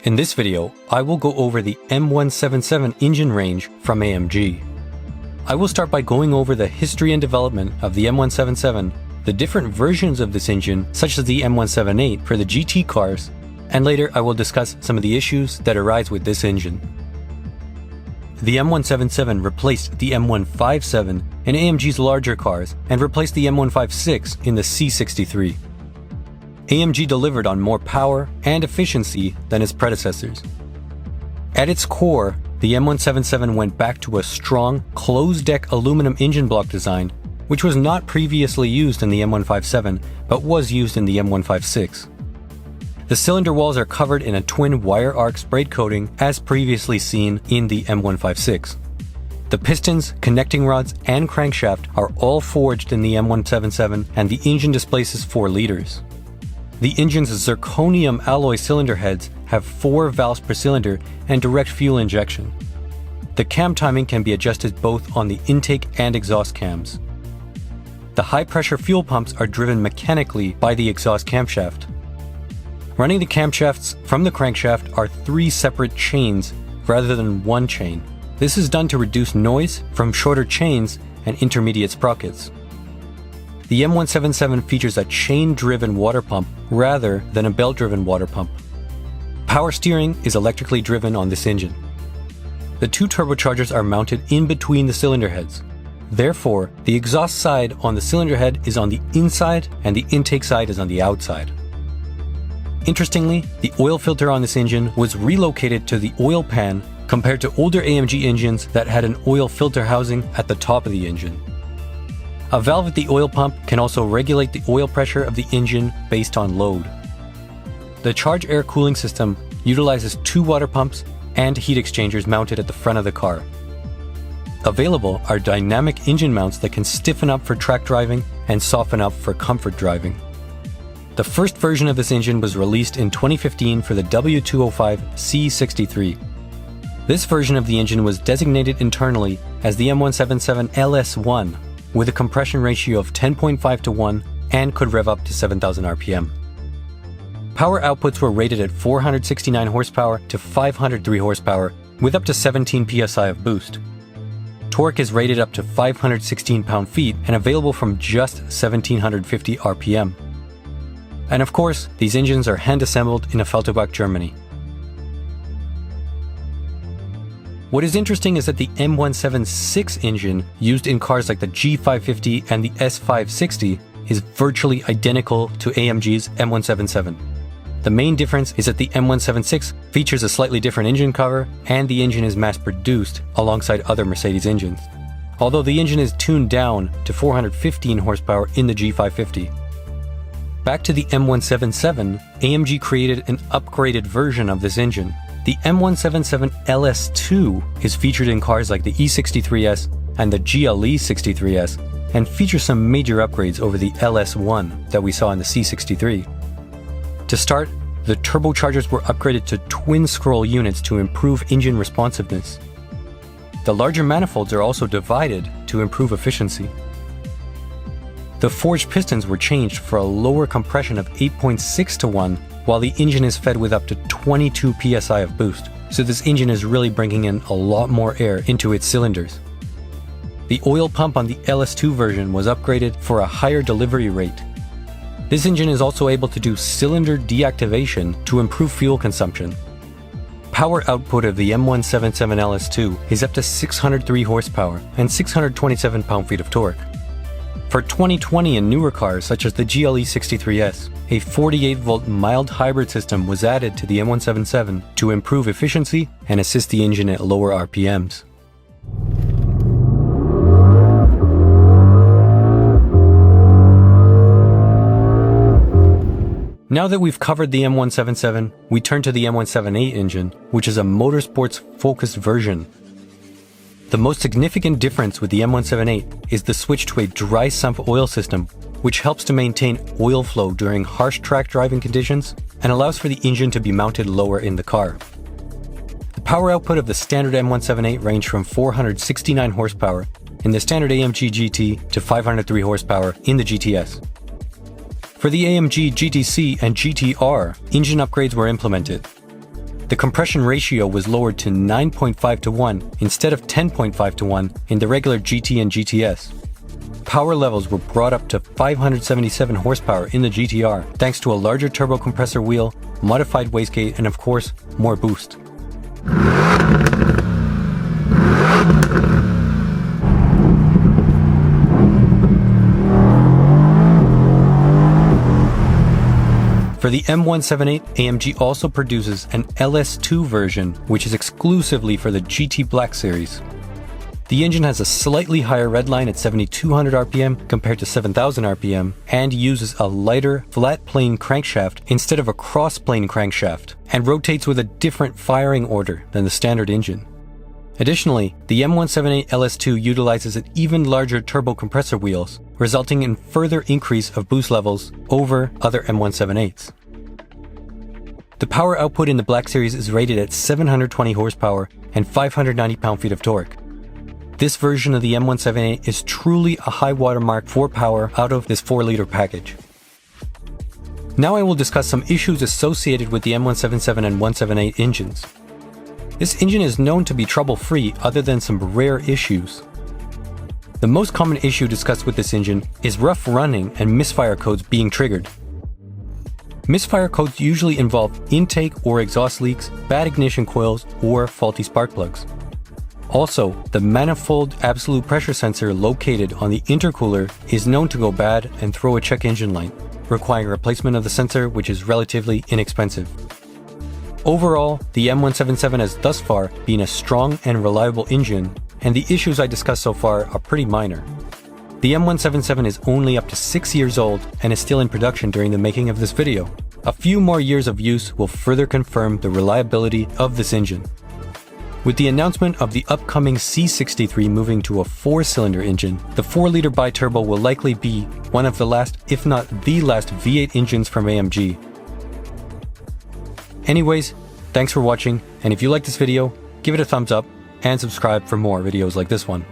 In this video, I will go over the M177 engine range from AMG. I will start by going over the history and development of the M177, the different versions of this engine, such as the M178 for the GT cars, and later I will discuss some of the issues that arise with this engine. The M177 replaced the M157 in AMG's larger cars and replaced the M156 in the C63. AMG delivered on more power and efficiency than its predecessors. At its core, the M177 went back to a strong, closed-deck aluminum engine block design, which was not previously used in the M157, but was used in the M156. The cylinder walls are covered in a twin wire arc sprayed coating as previously seen in the M156. The pistons, connecting rods, and crankshaft are all forged in the M177, and the engine displaces 4 liters. The engine's zirconium alloy cylinder heads have 4 valves per cylinder and direct fuel injection. The cam timing can be adjusted both on the intake and exhaust cams. The high-pressure fuel pumps are driven mechanically by the exhaust camshaft. Running the camshafts from the crankshaft are 3 separate chains rather than 1 chain. This is done to reduce noise from shorter chains and intermediate sprockets. The M177 features a chain-driven water pump rather than a belt-driven water pump. Power steering is electrically driven on this engine. The 2 turbochargers are mounted in between the cylinder heads. Therefore, the exhaust side on the cylinder head is on the inside and the intake side is on the outside. Interestingly, the oil filter on this engine was relocated to the oil pan compared to older AMG engines that had an oil filter housing at the top of the engine. A valve at the oil pump can also regulate the oil pressure of the engine based on load. The charge air cooling system utilizes 2 water pumps and heat exchangers mounted at the front of the car. Available are dynamic engine mounts that can stiffen up for track driving and soften up for comfort driving. The first version of this engine was released in 2015 for the W205 C63. This version of the engine was designated internally as the M177 LS1 with a compression ratio of 10.5 to 1 and could rev up to 7,000 RPM. Power outputs were rated at 469 horsepower to 503 horsepower with up to 17 psi of boost. Torque is rated up to 516 pound-feet and available from just 1,750 RPM. And of course, these engines are hand-assembled in Affalterbach, Germany. What is interesting is that the M176 engine used in cars like the G550 and the S560 is virtually identical to AMG's M177. The main difference is that the M176 features a slightly different engine cover and the engine is mass-produced alongside other Mercedes engines, although the engine is tuned down to 415 horsepower in the G550. Back to the M177, AMG created an upgraded version of this engine. The M177 LS2 is featured in cars like the E63S and the GLE 63S and features some major upgrades over the LS1 that we saw in the C63. To start, the turbochargers were upgraded to twin-scroll units to improve engine responsiveness. The larger manifolds are also divided to improve efficiency. The forged pistons were changed for a lower compression of 8.6 to 1, while the engine is fed with up to 22 psi of boost, so this engine is really bringing in a lot more air into its cylinders. The oil pump on the LS2 version was upgraded for a higher delivery rate. This engine is also able to do cylinder deactivation to improve fuel consumption. Power output of the M177 LS2 is up to 603 horsepower and 627 pound-feet of torque. For 2020 and newer cars such as the GLE 63S, a 48-volt mild hybrid system was added to the M177 to improve efficiency and assist the engine at lower RPMs. Now that we've covered the M177, we turn to the M178 engine, which is a motorsports-focused version. The most significant difference with the M178 is the switch to a dry sump oil system, which helps to maintain oil flow during harsh track driving conditions and allows for the engine to be mounted lower in the car. The power output of the standard M178 ranged from 469 horsepower in the standard AMG GT to 503 horsepower in the GTS. For the AMG GTC and GTR, engine upgrades were implemented. The compression ratio was lowered to 9.5 to 1 instead of 10.5 to 1 in the regular GT and GTS. Power levels were brought up to 577 horsepower in the GTR thanks to a larger turbo compressor wheel, modified wastegate, and of course, more boost. For the M178, AMG also produces an LS2 version, which is exclusively for the GT Black series. The engine has a slightly higher redline at 7,200 RPM compared to 7,000 RPM, and uses a lighter, flat plane crankshaft instead of a cross plane crankshaft, and rotates with a different firing order than the standard engine. Additionally, the M178 LS2 utilizes an even larger turbo compressor wheels, resulting in further increase of boost levels over other M178s. The power output in the Black Series is rated at 720 horsepower and 590 pound-feet of torque. This version of the M178 is truly a high watermark for power out of this 4-liter package. Now I will discuss some issues associated with the M177 and 178 engines. This engine is known to be trouble-free other than some rare issues. The most common issue discussed with this engine is rough running and misfire codes being triggered. Misfire codes usually involve intake or exhaust leaks, bad ignition coils, or faulty spark plugs. Also, the manifold absolute pressure sensor located on the intercooler is known to go bad and throw a check engine light, requiring replacement of the sensor, which is relatively inexpensive. Overall, the M177 has thus far been a strong and reliable engine, and the issues I discussed so far are pretty minor. The M177 is only up to 6 years old and is still in production during the making of this video. A few more years of use will further confirm the reliability of this engine. With the announcement of the upcoming C63 moving to a 4-cylinder engine, the 4-liter biturbo will likely be one of the last, if not the last, V8 engines from AMG. Anyways, thanks for watching, and if you like this video, give it a thumbs up and subscribe for more videos like this one.